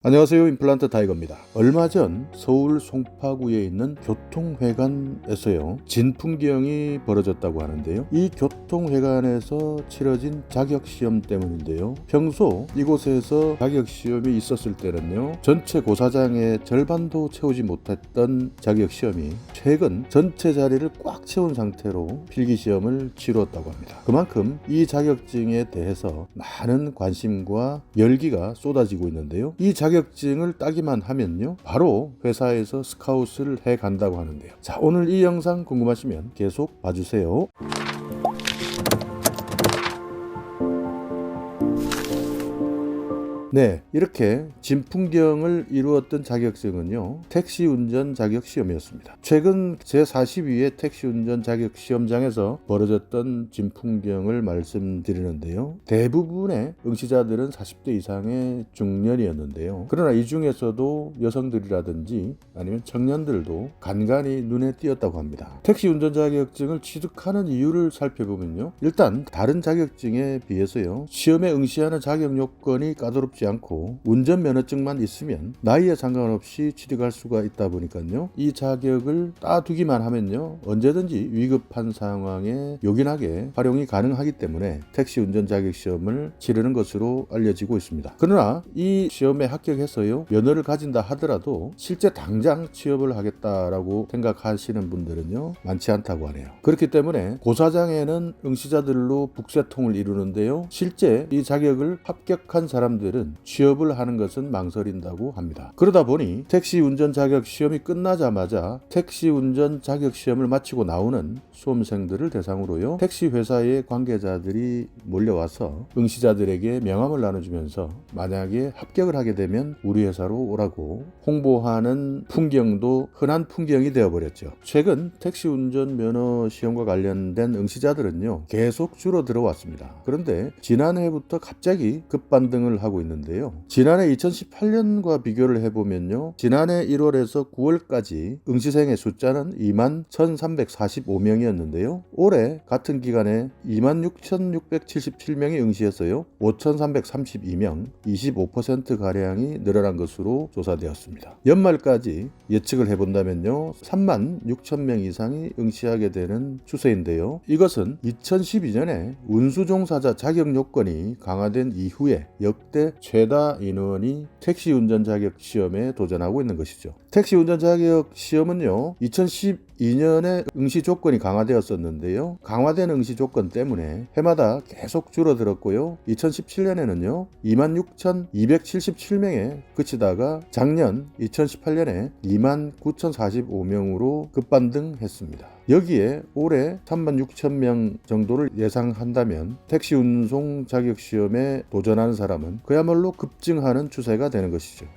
안녕하세요. 임플란트 타이거입니다. 얼마 전 서울 송파구에 있는 교통회관에서요 진풍경이 벌어졌다고 하는데요. 이 교통회관에서 치러진 자격시험 때문인데요. 평소 이곳에서 자격시험이 있었을 때는요 전체 고사장의 절반도 채우지 못했던 자격시험이 최근 전체 자리를 꽉 채운 상태로 필기시험을 치루었다고 합니다. 그만큼 이 자격증에 대해서 많은 관심과 열기가 쏟아지고 있는데요. 이 자격증을 따기만 하면요 바로 회사에서 스카웃을 해 간다고 하는데요. 자, 오늘 이 영상 궁금하시면 계속 봐주세요. 네, 이렇게 진풍경을 이루었던 자격증은요 택시 운전 자격 시험이었습니다. 최근 제42회 택시 운전 자격 시험장에서 벌어졌던 진풍경을 말씀드리는데요, 대부분의 응시자들은 40대 이상의 중년이었는데요. 그러나 이 중에서도 여성들이라든지 아니면 청년들도 간간히 눈에 띄었다고 합니다. 택시 운전 자격증을 취득하는 이유를 살펴보면요, 일단 다른 자격증에 비해서요 시험에 응시하는 자격 요건이 까다롭지 않고 운전면허증만 있으면 나이에 상관없이 취득할 수가 있다 보니까요, 이 자격을 따두기만 하면요 언제든지 위급한 상황에 요긴하게 활용이 가능하기 때문에 택시 운전 자격 시험을 치르는 것으로 알려지고 있습니다. 그러나 이 시험에 합격해서요 면허를 가진다 하더라도 실제 당장 취업을 하겠다라고 생각하시는 분들은요 많지 않다고 하네요. 그렇기 때문에 고사장에는 응시자들로 북새통을 이루는데요, 실제 이 자격을 합격한 사람들은 취업을 하는 것은 망설인다고 합니다. 그러다 보니 택시 운전 자격 시험이 끝나자마자 택시 운전 자격 시험을 마치고 나오는 수험생들을 대상으로요 택시 회사의 관계자들이 몰려와서 응시자들에게 명함을 나눠주면서 만약에 합격을 하게 되면 우리 회사로 오라고 홍보하는 풍경도 흔한 풍경이 되어버렸죠. 최근 택시 운전 면허 시험과 관련된 응시자들은요 계속 줄어들어 왔습니다. 그런데 지난해부터 갑자기 급반등을 하고 있는데요, 지난해 2018년과 비교를 해보면요 지난해 1월에서 9월까지 응시생의 숫자는 21,345명이었는데요 올해 같은 기간에 26,677명이 응시했어요 5,332명, 25%가량이 늘어난 것으로 조사되었습니다. 연말까지 예측을 해본다면요 36,000명 이상이 응시하게 되는 추세인데요, 이것은 2012년에 운수종사자 자격 요건이 강화된 이후에 역대 최다 인원이 택시 운전 자격 시험에 도전하고 있는 것이죠. 택시 운전 자격 시험은요 2012년에 응시 조건이 강화되었었는데요, 강화된 응시 조건 때문에 해마다 계속 줄어들었고요 2017년에는요 26,277명에 그치다가 작년 2018년에 29,045명으로 급반등했습니다. 여기에 올해 36,000명 정도를 예상한다면 택시 운송 자격 시험에 도전하는 사람은 그야말로 급증하는 추세가 되는 것이죠.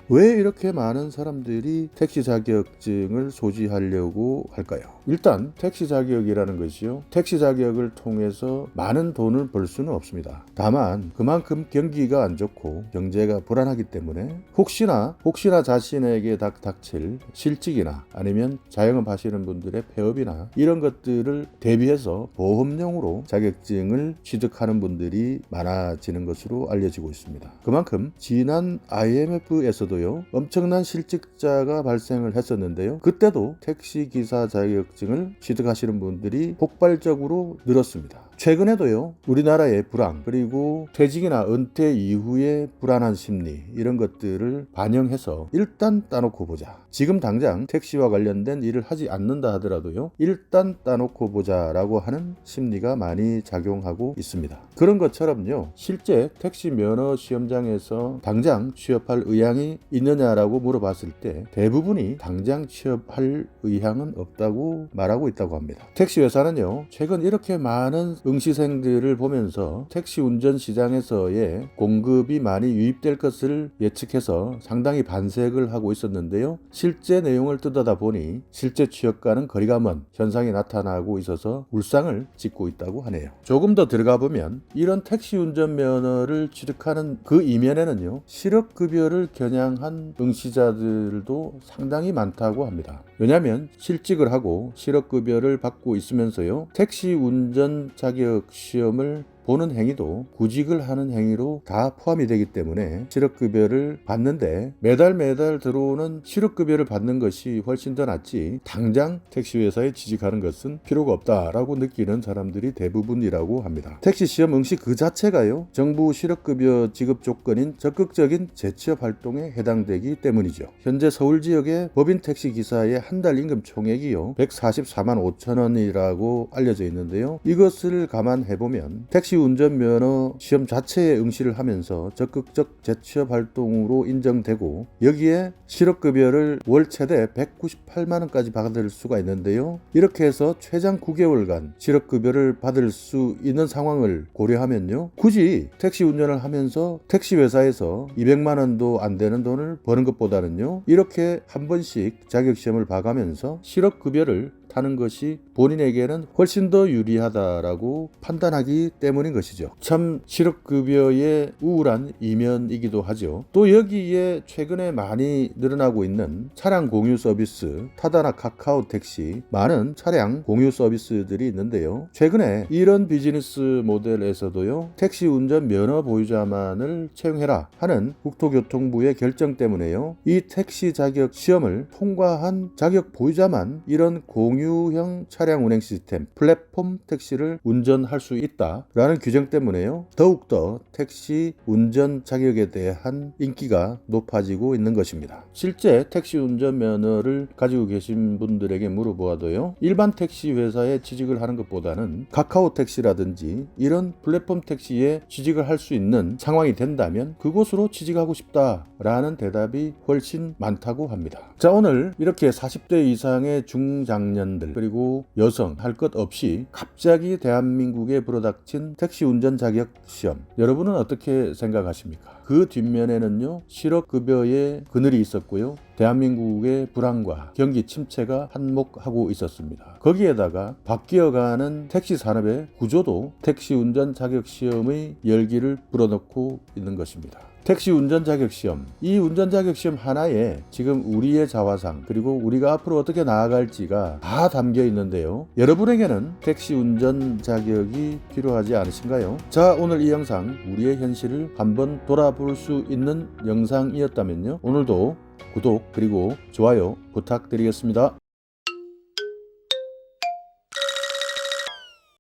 왜 이렇게 많은 사람들이 택시 자격증을 소지하려고 할까요? 일단 택시 자격이라는 것이요 택시 자격을 통해서 많은 돈을 벌 수는 없습니다. 다만 그만큼 경기가 안 좋고 경제가 불안하기 때문에 혹시나 자신에게 닥칠 실직이나 아니면 자영업 하시는 분들의 폐업이나 이런 것들을 대비해서 보험용으로 자격증을 취득하는 분들이 많아지는 것으로 알려지고 있습니다. 그만큼 지난 IMF에서도요 엄청난 실직자가 발생을 했었는데요, 그때도 택시기사 자격증을 취득하시는 분들이 폭발적으로 늘었습니다. 최근에도요 우리나라의 불황 그리고 퇴직이나 은퇴 이후의 불안한 심리 이런 것들을 반영해서 일단 따놓고 보자, 지금 당장 택시와 관련된 일을 하지 않는다 하더라도요 일단 따놓고 보자 라고 하는 심리가 많이 작용하고 있습니다. 그런 것처럼요 실제 택시 면허 시험장에서 당장 취업할 의향이 있느냐라고 물어봤을 때 대부분이 당장 취업할 의향은 없다고 말하고 있다고 합니다. 택시 회사는요 최근 이렇게 많은 응시생들을 보면서 택시 운전 시장에서의 공급이 많이 유입될 것을 예측해서 상당히 반색을 하고 있었는데요, 실제 내용을 뜯어다 보니 실제 취업과는 거리가 먼 현상이 나타나고 있어서 울상을 짓고 있다고 하네요. 조금 더 들어가 보면 이런 택시 운전 면허를 취득하는 그 이면에는요 실업급여를 겨냥한 응시자들도 상당히 많다고 합니다. 왜냐하면 실직을 하고 실업급여를 받고 있으면서요 택시 운전 자격 시험을 보는 행위도 구직을 하는 행위로 다 포함이 되기 때문에 실업급여를 받는데 매달 들어오는 실업급여를 받는 것이 훨씬 더 낫지 당장 택시회사에 취직하는 것은 필요가 없다라고 느끼는 사람들이 대부분이라고 합니다. 택시시험 응시 그 자체가요, 정부 실업급여 지급 조건인 적극적인 재취업 활동에 해당되기 때문이죠. 현재 서울 지역의 법인 택시기사의 한 달 임금 총액이요 144만 5천 원이라고 알려져 있는데요. 이것을 감안해보면 택시 운전면허 시험 자체에 응시를 하면서 적극적 재취업 활동으로 인정되고 여기에 실업급여를 월 최대 198만 원까지 받을 수가 있는데요. 이렇게 해서 최장 9개월간 실업급여를 받을 수 있는 상황을 고려하면요, 굳이 택시 운전을 하면서 택시 회사에서 200만 원도 안 되는 돈을 버는 것보다는요, 이렇게 한 번씩 자격시험을 봐가면서 실업급여를 타는 것이 본인에게는 훨씬 더 유리하다라고 판단하기 때문인 것이죠. 참 실업급여의 우울한 이면이기도 하죠. 또 여기에 최근에 많이 늘어나고 있는 차량 공유 서비스, 타다나 카카오 택시, 많은 차량 공유 서비스들이 있는데요. 최근에 이런 비즈니스 모델에서도요, 택시 운전 면허 보유자만을 채용해라 하는 국토교통부의 결정 때문에요, 이 택시 자격 시험을 통과한 자격 보유자만 이런 공유형 차량 운행 시스템 플랫폼 택시를 운전할 수 있다라는 규정 때문에요, 더욱더 택시 운전 자격에 대한 인기가 높아지고 있는 것입니다. 실제 택시 운전 면허를 가지고 계신 분들에게 물어보아도요, 일반 택시 회사에 취직을 하는 것보다는 카카오 택시라든지 이런 플랫폼 택시에 취직을 할 수 있는 상황이 된다면 그곳으로 취직하고 싶다라는 대답이 훨씬 많다고 합니다. 자, 오늘 이렇게 40대 이상의 중장년들 그리고 여성 할 것 없이 갑자기 대한민국에 불어닥친 택시 운전 자격 시험, 여러분은 어떻게 생각하십니까? 그 뒷면에는요, 실업급여의 그늘이 있었고요, 대한민국의 불안과 경기 침체가 한몫하고 있었습니다. 거기에다가 바뀌어가는 택시 산업의 구조도 택시 운전 자격 시험의 열기를 불어넣고 있는 것입니다. 택시 운전 자격 시험, 이 운전 자격 시험 하나에 지금 우리의 자화상 그리고 우리가 앞으로 어떻게 나아갈지가 다 담겨 있는데요, 여러분에게는 택시 운전 자격이 필요하지 않으신가요? 자, 오늘 이 영상 우리의 현실을 한번 돌아볼 수 있는 영상이었다면요, 오늘도 구독 그리고 좋아요 부탁드리겠습니다.